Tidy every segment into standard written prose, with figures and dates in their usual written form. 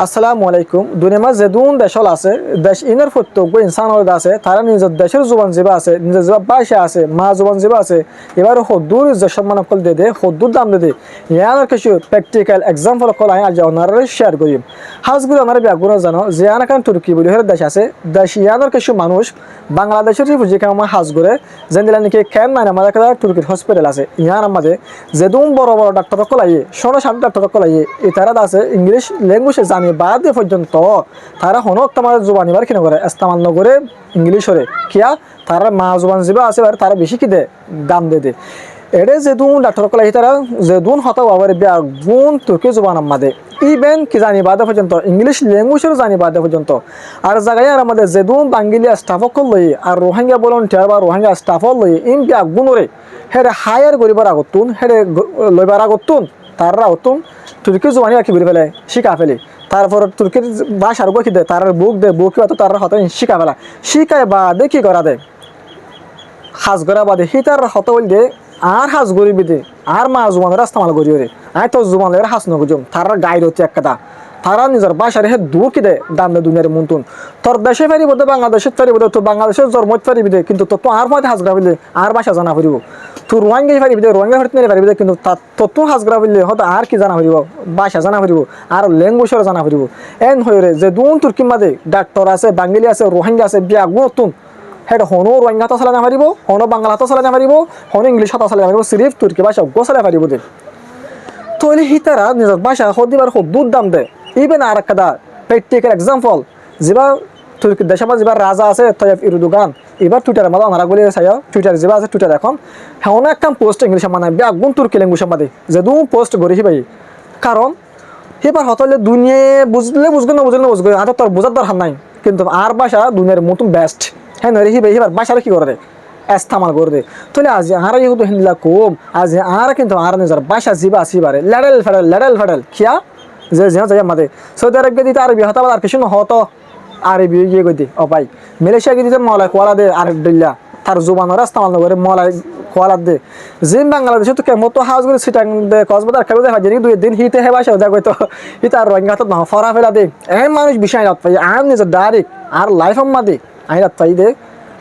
আসসালামু আলাইকুম। দুনিয়ার মাঝে যেদুন দেশল আছে, দেশ ইনের প্রত্যেক ইনসান হয়ে আছে, তারা নিজের দেশের জুবান যেবা আছে, নিজের যেবা ভাষা আছে, মা জুবান যেবা আছে, এবার হদ্দুর ইজ্জত সম্মান কল দে হদ্দুর দাম দে ইয়ার কিছু প্র্যাকটিক্যাল এক্সাম্পল কল আমি আজ ওনারা শেয়ার করি। হাজগুলো ওনারা ব্যাগুলো জানো যে আনাকান তুর্কি বলে দেশ আছে, দেশ ইয়ানোর কিছু মানুষ বাংলাদেশের রিফিউজি কামা হাজ করে যেন দিলা নাকি কেন নাই আমাদের কাছে তুর্কির হসপিটাল আছে ইয়ার আমাদের যেদুন বড় বড় ডাক্তার কলাইয়ে শোনো সাত ডাক্তার কলাইয়ে এই তারা আছে ইংলিশ ল্যাঙ্গুয়েজে জানি বাদ দিয়ে পর্যন্ত তারা হনক তোমার জোবান এবার কিনে করে ইস্তেমাল নগরে ইংলিশ হরে কিয়া তারা মা জোবান যাবা আছে তারা বেশি কি দে দাম দে এটা যেদুন ডাক্তার কলাই তারা যেদুন হতা বাবার গুণ তুর্কি জোবান আমাদের ইভেন কি জানি বাদে পর্যন্ত ইংলিশ ল্যাঙ্গুয়েজেরও জানি বাদে পর্যন্ত আর জায়গায় আর আমাদের যেদুন বাঙ্গিলি স্টাফক লই আর রোহিঙ্গা ভলান্টিয়ার বা রোহিঙ্গা স্টাফক লই ইন গুণরে হেরে হায়ার করিবার আগতুন হেরে লইবার আগতুন তারা অতুন তুর্কি জোবানি রাখি বেরিয়ে ফেলে শিখা ফেলে তারপর তুর্কির ভাষার বকি দে তার বুক দে বুক তার হতে শিখা ফেলা শিখায় বা দেখি করা দে হাজ করা বাদে সি তার হত বল দে আর হাজ গরিবি দে আর মা জুমানের রাস্তামাল করি রে আয় তো জুমানের হাস নগুজম তার গাইড হচ্ছে এক কথা তারা নিজের বাসার হে দুঃখ দে দাম দে দুনিয়ার মন্তুন তোর দেশে ফেরিব দে বাংলাদেশের ফেরিব দে তো বাংলাদেশের জন্মত ফেরিবি দে কিন্তু তো আর মধ্যে হাজরা বললে আর বাসা জানা ফেরিব তুই রোহিঙ্গা ফারিবি দে রোহিঙ্গা ফারিতে নিয়ে পারিবি দে কিন্তু তো হাজরা বললে হয়তো আর কি জানা ফেরিব বাসা জানা ফেরিব আর ল্যাঙ্গুয়েজও জানা ফেরিব এন হয়ে রে যে দুন তুর্কি মাদে ডাক্তার আছে বাঙালি আছে রোহিঙ্গা আছে বিয়া গুতুন হেড হনো রোহিঙ্গা হাতা চালাই না পারিব হনো বাংলা হাতা চালাই না পারিব হনো ইংলিশ হাতা চালাই না পারিব সিরিফ তুর্কি ভাষা গো চালাই পারিব দে তৈলি হিতারা নিজের ভাষা হদিবার খুব দুধ দাম দে ইভেন আর একটা প্র্যাকটিক্যাল এক্সাম্পল যেবা তুর্কি দেশের মাঝে যেবার রাজা আছে তৈব ইরুদুগান এবার টুইটারের মাঝে ওনারা বলে চাই টুইটার যেবা আছে টুইটার এখন হ্যাঁ একটা পোস্ট ইংলিশে মানে বেগুন তুর্কি ল্যাঙ্গুয়েজের মাঝে যে দু পোস্ট করি ভাই কারণ এবার হতলে দুনিয়া বুঝলে বুঝবে না বুঝলে না বুঝবে আর তোর বোঝার দরকার নাই কিন্তু আর ভাষা দুনিয়ার মতন বেস্ট হ্যাঁ নয় হিবে এবার ভাষাটা কি করে দে এস্তামাল করে দে তাহলে আজ আর যেহেতু হিন্দিলা কম আজ আর কিন্তু আর নিজের ভাষা জিবা আসিবারে লেডেল ফেডেল খিয়া যে যাই আমাদের সৌদি আরবে দিতে আরবি হতা আর কিছু হতো আরবি ইয়ে করে দি ও ভাই মালয়েশিয়া গিয়ে দিতে মলাই কোয়ালা দে আর দিল্লা তার জুবানোর ইস্তেমাল নগরে মলাই কোয়ালা দে জিম বাংলাদেশে তো কেমন তো হাউস করে সিটাং দে কসবাদার খেলে দেখা যায় দুই দিন হিতে হে বাসা দেখা তো হিতে আর রোহিঙ্গা হাতত না ফরা ফেলা দে এমন মানুষ বিষয় রাত পাই আম নিজের ডাইরেক্ট আর লাইফ মাদে আই রাত পাই দে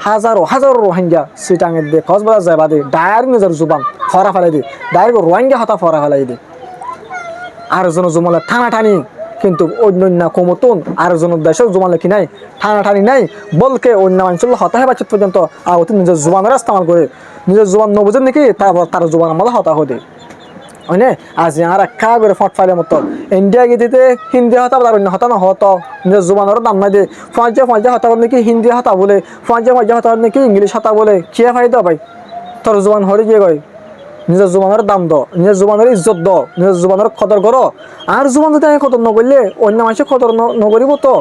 হাজারো রোহিঙ্গা সিটাঙের দে কসবাদার যাবা দে ডাইরেক্ট নিজের জুবান ফরা ফেলাই দে ডাইরেক্ট রোহিঙ্গা হতা ফরা ফেলাই দে আর জন জমালে টানাটানি কিন্তু অন্য কমতন আর জন দেশের জমালে কি নাই টানাটানি নাই বলকে অন্য অঞ্চল হতা হয় বাচ্চা পর্যন্ত আহত নিজের জোবানের ইস্তেমাল করে নিজের জোবান নবুঝেন নাকি তারপর তার জোবান আমাদের হতা হতে হয় না আজ আর একা করে ফট ফাইলের মতো ইন্ডিয়া গিয়ে হিন্দি হতা বলে অন্য হতা না হতো নিজের জোবানের দাম নাই দে ফঁজা হতা বলে নাকি হিন্দি হতা বলে ফঁজা হতা নাকি ইংলিশ হতা বলে কে ফাইদা ভাই তোর জোবান হরে গিয়ে গয় নিজের জুবানের দাম দ নিজের জুবানের ইজ্জত দ নিজের জুবানের কদর করো আর জুবান যদি আমি কদর নকরলে অন্য মানুষের কদর নকরিব তো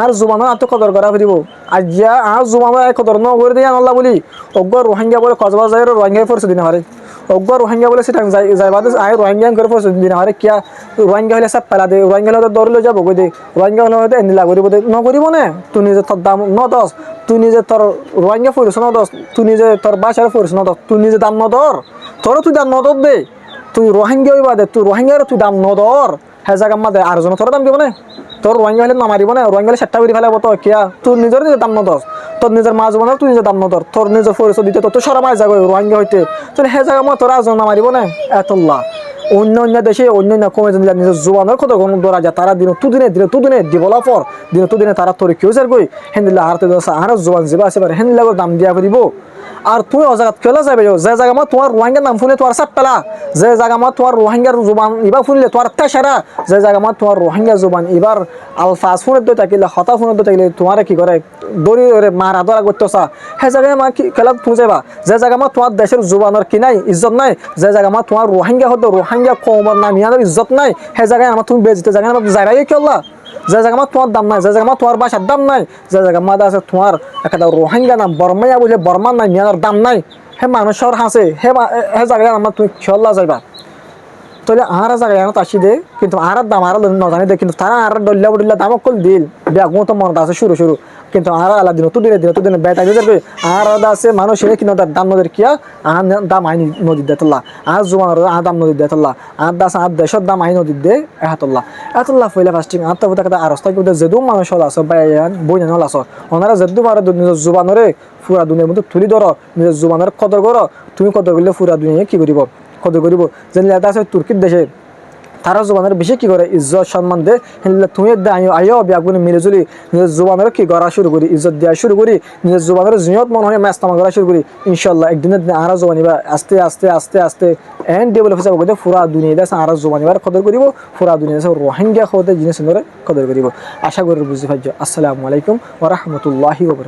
আর জুবানের আর তো কদর করা ফিরিব আজিয়া আর জুবানের কদর নকরি দিয়ে আনল্লা বলি অজ্ঞ রোহিঙ্গা বলে কক্সবাজার রোহিঙ্গা পরিচয় দিনে পারে অজ্ঞ রোহিঙ্গা বলে সেটা যাইবাদে আয় রোহিঙ্গা করে পরিচয় দিনে পারে কিয়া রোহিঙ্গা হলে সব পেলা দে রোহিঙ্গা হলে দৌড়লে যাবো কই দে রোহিঙ্গা হলে হয়তো এনে লাগরিব দে নকরিব না তুই নিজে তোর দাম ন দশ তুই নিজে তোর রোহিঙ্গা পরিচয় ন দশ তুই নিজে তোর বাসার পরিচয় ন দশ তুই নিজে দাম ন ধর তোর তুই দাম নদর দে তুই রোহিঙ্গা হইবা দে তুই রোহিঙ্গার তুই দাম নদর হ্যাঁ জায়গা মাদে আর জন তোর দাম দিব না তোর রোহিঙ্গা হলে নামারিব না রোহিঙ্গা হলে সেটা বেরি ফেলাবো তো কিয়া তুই নিজের দাম নদর তোর নিজের মা জমানের তুই নিজের দাম নদর তোর নিজের পরিচয় দিতে তোর তো সরামাই যাবো রোহিঙ্গা হইতে তাহলে হ্যাঁ জায়গা মা তোর আর জন নামারিব না এতল্লা অন্য দেশে অন্য কমে নিজের জোবানের কত গণ ধরা যায় তারা দিনে ডেভেলপার দিনে তারা তোর কেউ যার গই হেন্দিল্লা আর আর জোবান যাবা আছে হেন্দিল্লা দাম দিয়া দিব আর তুই অজাগাত কেলা যাবে যে জায়গা মা তোমার রোহিঙ্গার নাম শুনে তোমার সাপ পেলা যে জায়গা মা তোমার রোহিঙ্গার জুবান এবার শুনলে তোমার তেসারা যে জায়গা মা তোমার রোহিঙ্গা জুবান এবার আলফাজ ফোনের দই থাকিলে হতা ফোনের দই থাকিলে তোমার কি করে দড়ি মারা ধরা করতেছা সেই জায়গায় মা কি খেলা তুমি যাবা যে জায়গা মা তোমার দেশের জুবানের কি নাই ইজ্জত নাই যে জায়গা মা তোমার রোহিঙ্গা হতো রোহিঙ্গা কৌমর নাম ইয়ানোর ইজ্জত নাই সেই জায়গায় আমার তুমি বেজিতে জায়গায় যাইবাই কেলা যে জায়গা মা তোমার দাম নাই যে জায়গা মা তোমার বাসার দাম নাই যে জায়গা মা আছে তোমার একটা রোহিঙ্গা নাম বর্মাইয়া বলে বর্মার নাই মিয়ানোর দাম নাই হে মানুষের হাসে হে জায়গায় আমার তুমি খেলা যাইবা তাহলে আর জায়গায় আনত আসি দে কিন্তু আর দাম আর নজানি দে কিন্তু তারা আর ডল্লা দাম অকল দিল বেগুন তো মনত আছে শুরু শুরু কিন্তু আর আলা দিন তো দিন বেটা দিয়ে আর আছে মানুষ এনে কিন্তু দাম নদীর কিয়া আর দাম আইনি নদী দেতল্লা আর জুমানোর আর দাম নদী দেতল্লা আর দাস আর দেশের দাম আইনি নদী দে এতল্লা ফইলা ফাস্টিং আর তো কথা আর রাস্তা কিন্তু যেদু মানুষ হল আছে বাইয়ান বই নল আছে ওনারা যেদু মারে নিজের জুবানরে পুরা দুনিয়ার মধ্যে তুলি ধরো নিজের জুবানের কদর করো তুমি কদর করলে পুরা দুনিয়া কি করিব কদর করিব যে লেদা আছে তুর্কির দেশে তারা জুবানের বেশি কি করে ইজ্জত সম্মান দে তুমি আইও ব্যাগুনে মিলেজুলি নিজের জুবানের কি করা শুরু করি ইজ্জত দেওয়া শুরু করি নিজের জুবানের জিয়ত মনে হয় ম্যাচ তামা করা শুরু করি ইনশাল্লাহ একদিনের দিন আর জুবানিবা আস্তে আস্তে আস্তে আস্তে এন্ড ডেভেলপ হিসাবে করতে পুরা দুনিয়া দেশে আর জুবানিবার কদর করিব পুরা দুনিয়া দেশে রোহিঙ্গা হতে জিনিস কদর করিব আশা করি বুঝতে পারছো। আসসালামু আলাইকুম ওয়া রাহমাতুল্লাহি ওয়া বারাকাতুহু।